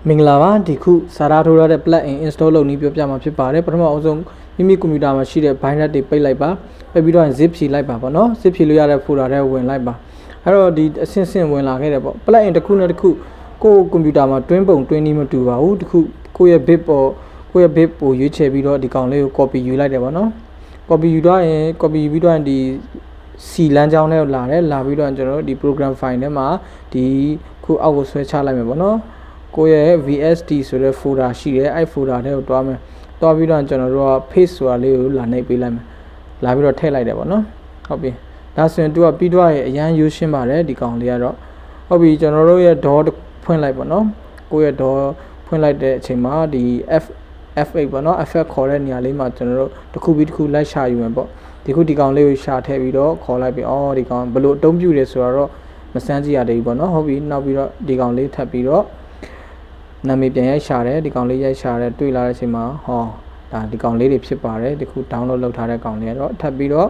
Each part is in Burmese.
မင်္ဂလာပါဒီခုစာရာထိုးရတဲ့ plugin install လုပ်နည်းပြောပြမှာဖြစ်ပါတယ်ပထမအဆုံးမိမိကွန်ပျူတာမှာရှိတဲ့ binary တွေပိတ်လိုက်ပါပိတ်ပြီးတော့ zip ဖြည့်လိုက်ပါပေါ့နော် zip ဖြည့်လို့ရတဲ့ folder ထဲဝင်လိုက်ပါအဲ့တော့ဒီအဆင့်ဆင့်ဝင်လာခဲ့တယ်ပေါ့ plugin တစ်ခုနဲ့တစ်ခုကိုကွန်ပျူတာမှာတွင်းပုံတွင်းနည်းမတူပါဘူးဒီခုကိုယ့်ရဲ့ bit ပေါ်ကိုယ့်ရဲ့ bit ပိုရွေးချယ်ပြီးတော့ဒီကောင်လေးကို copy ယူလိုက်တယ်ပေါ့နော် copy ယူတော့ရင် copy ယူပြီးတော့ဒီ C လမ်းကြောင်းထဲကိုလာတယ်လာပြီးတော့ကျွန်တော်တို့ဒီ program file ထဲမှာဒီခုအောက်ကိုဆွဲချလိုက်မယ်ပေါ့နော်ကိုယ့်ရဲ့ VST ဆိုတဲ့ folder ရှိတယ်အဲ့ folder ထဲကိုတွားမယ်တွားပြီးတော့ကျွန်တော်တို့က paste ဆိုတာလေးကိုလာနှိပ်ပေးလိုက်မယ်လာပြီးတော့ထည့်လိုက်တယ်ပေါ့နော်ဟုတ်ပြီဒါဆိုရင်သူကပြီးတော့ရဲ့အရန်ရိုးရှင်းပါတယ်ဒီကောင်လေးကတော့ဟုတ်ပြီကျွန်တော်တို့ရဲ့ DAW ဖွင့်လိုက်ပေါ့နော်ကိုယ့်ရဲ့ DAW ဖွင့်လိုက်တဲ့အချိန်မှာဒီ F8 ပေါ့နော် F8 ခေါ်တဲ့နေရာလေးမှာကျွန်တော်တို့တစ်ခုပြီးတစ်ခုလိုက်ရှာယူမယ်ပေါ့ဒီခုဒီကောင်လေးကိုရှာထည့်ပြီးတော့ခေါ်လိုက်ပြီးအော်ဒီကောင်ဘယ်လိုအသုံးပြုလဲဆိုတော့မစမ်းကြည့်ရသေးဘူးပေါ့နော်ဟုတ်ပြီနောက်ပြီးတော့ဒီကောင်လေးထပ်ပြီးတော့နာမည်ပြန်ရိုက်ရှာတယ်ဒီကောင်လေးရိုက်ရှာတယ်တွေ့လာတဲ့အချိန်မှာဟောဒါဒီကောင်လေးတွေဖြစ်ပါတယ်ဒီခု download လုပ်ထားတဲ့ကောင်လေးကတော့ထပ်ပြီးတော့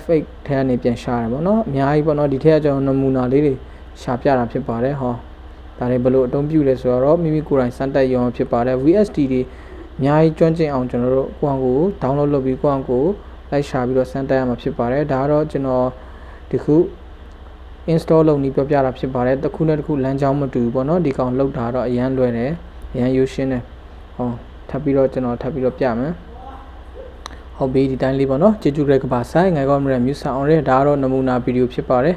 F8 ထဲကနေပြန်ရှာတယ်ပေါ့နော်အများကြီးပေါ့နော်ဒီထက်ကကျွန်တော်နမူနာလေးတွေရှာပြတာဖြစ်ပါတယ်ဟောဒါတွေဘယ်လိုအသုံးပြုလဲဆိုတော့မိမိကိုယ်တိုင်စမ်းတက်ရုံဖြစ်ပါတယ် VST တွေအများကြီးကျွမ်းကျင်အောင်ကျွန်တော်တို့ကိုယ့်အကို download လုပ်ပြီးကိုယ့်အကိုလိုက်ရှာပြီးတော့စမ်းတက်ရမှာဖြစ်ပါတယ်ဒါကတော့ကျွန်တော်ဒီခု install လုပ်နည်းပြောပြတာဖြစ်ပါတယ်တစ်ခုနဲ့တစ်ခုလမ်းကြောင်းမတူဘူးပေါ့နော်ဒီကောင်လောက်တာတော့အရန်လွယ်တယ်အရန်ရိုးရှင်းတယ်ဟောထပ်ပြီးတော့ကျွန်တော်ထပ်ပြီးတော့ပြမယ်ဟုတ်ပြီဒီတိုင်းလေးပေါ့နော်ကျေးဇူးတဲ့ကပါဆိုင်ငယ်ကောင်းမြတ်မြူဆာအောင်ရဲဒါကတော့နမူနာဗီဒီယိုဖြစ်ပါတယ်